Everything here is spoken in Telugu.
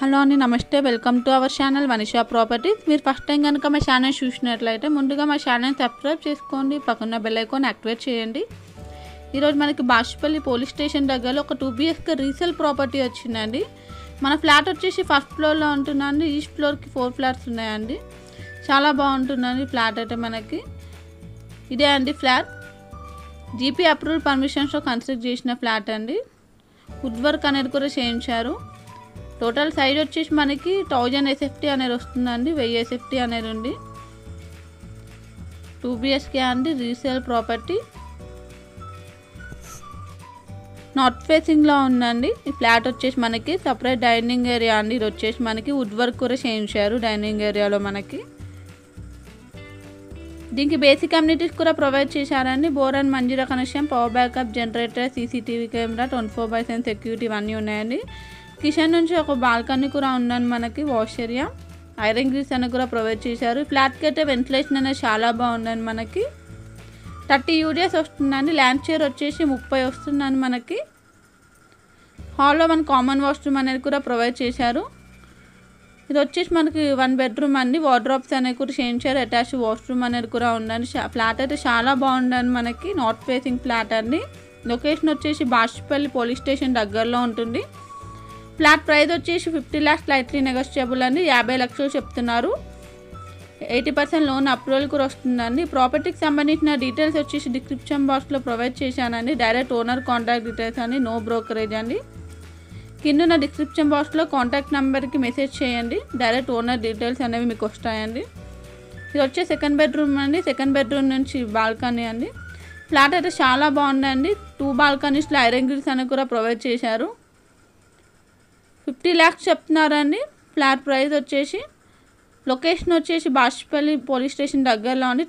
హలో అండి, నమస్తే. Welcome to our channel Vanisha properties. మీరు ఫస్ట్ టైం కనుక మా ఛానల్ చూసినట్లయితే ముందుగా మా ఛానల్ సబ్స్క్రైబ్ చేసుకోండి, పక్కన బెల్ ఐకాన్ యాక్టివేట్ చేయండి. ఈరోజు మనకి బాచుపల్లి పోలీస్ స్టేషన్ దగ్గరలో ఒక 2 BHK రీసేల్ ప్రాపర్టీ వచ్చిందండి. మన ఫ్లాట్ వచ్చేసి ఫస్ట్ ఫ్లోర్లో ఉంటుందండి. ఈస్ట్ ఫ్లోర్కి 4 ఫ్లాట్స్ ఉన్నాయండి. చాలా బాగుంటుందండి ఫ్లాట్ అయితే మనకి. ఇదే అండి ఫ్లాట్. జీపీ అప్రూవల్ పర్మిషన్స్తో కన్స్ట్రక్ట్ చేసిన ఫ్లాట్ అండి. వుడ్ వర్క్ అనేది కూడా చేయించారు. టోటల్ సైజ్ వచ్చేసి మనకి 1000 SFT అనేది వస్తుందండి. 1000 SFT అనేది ఉంది. 2 BHK అండి, రీసేల్ ప్రాపర్టీ. నార్త్ ఫేసింగ్లో ఉందండి. ఈ ఫ్లాట్ వచ్చేసి మనకి సపరేట్ డైనింగ్ ఏరియా అండి. ఇది వచ్చేసి మనకి వుడ్ వర్క్ కూడా చేయించారు డైనింగ్ ఏరియాలో మనకి. దీనికి బేసిక్ కమ్యూనిటీస్ కూడా ప్రొవైడ్ చేశారండి. Bore and Manjira connection, power backup, generator, CCTV camera, 24/7 security ఇవన్నీ ఉన్నాయండి. కిచెన్ నుంచి ఒక బాల్కనీ కూడా ఉందండి మనకి. వాష్ ఏరియా, ఐరన్ గ్రిల్స్ అని కూడా ప్రొవైడ్ చేశారు. ఫ్లాట్కి అయితే వెంటిలేషన్ అనేది చాలా బాగుందండి మనకి. 30 UDS వస్తుందండి. ల్యాండ్ షేర్ వచ్చేసి 30 వస్తుందండి మనకి. హాల్లో మన కామన్ వాష్రూమ్ అనేది కూడా ప్రొవైడ్ చేశారు. ఇది వచ్చేసి మనకి 1 బెడ్రూమ్ అండి. వార్డ్రోబ్స్ అనేవి కూడా చేయించారు. అటాచ్ వాష్రూమ్ అనేది కూడా ఉందండి. ఫ్లాట్ అయితే చాలా బాగుందండి మనకి. నార్త్ ఫేసింగ్ ఫ్లాట్ అండి. లొకేషన్ వచ్చేసి బాచుపల్లి పోలీస్ స్టేషన్ దగ్గరలో ఉంటుంది. ఫ్లాట్ ప్రైస్ వచ్చేసి 50 lakhs స్లైట్లీ నెగోషియబుల్ అండి. 50 లక్షలు చెప్తున్నారు. 80% లోన్ అప్రూవల్ కూడా వస్తుందండి. ప్రాపర్టీకి సంబంధించిన డీటెయిల్స్ వచ్చేసి డిస్క్రిప్షన్ బాక్స్లో ప్రొవైడ్ చేశానండి. డైరెక్ట్ ఓనర్ కాంటాక్ట్ డీటెయిల్స్ అండి, నో బ్రోకరేజ్ అండి. కింద డిస్క్రిప్షన్ బాక్స్లో కాంటాక్ట్ నెంబర్కి మెసేజ్ చేయండి. డైరెక్ట్ ఓనర్ డీటెయిల్స్ అనేవి మీకు వస్తాయండి. ఇది వచ్చే సెకండ్ బెడ్రూమ్ అండి. సెకండ్ బెడ్రూమ్ నుంచి బాల్కనీ అండి. ఫ్లాట్ అయితే చాలా బాగుందండి. 2 బాల్కనీస్లో ఐరన్ గ్రిల్స్ అనేవి కూడా ప్రొవైడ్ చేశారు. 50 lakhs చెప్తున్నారండి. ఫ్లాట్ ప్రైస్ వచ్చేసి. లొకేషన్ వచ్చేసి బాచుపల్లి పోలీస్ స్టేషన్ దగ్గరలో అండి.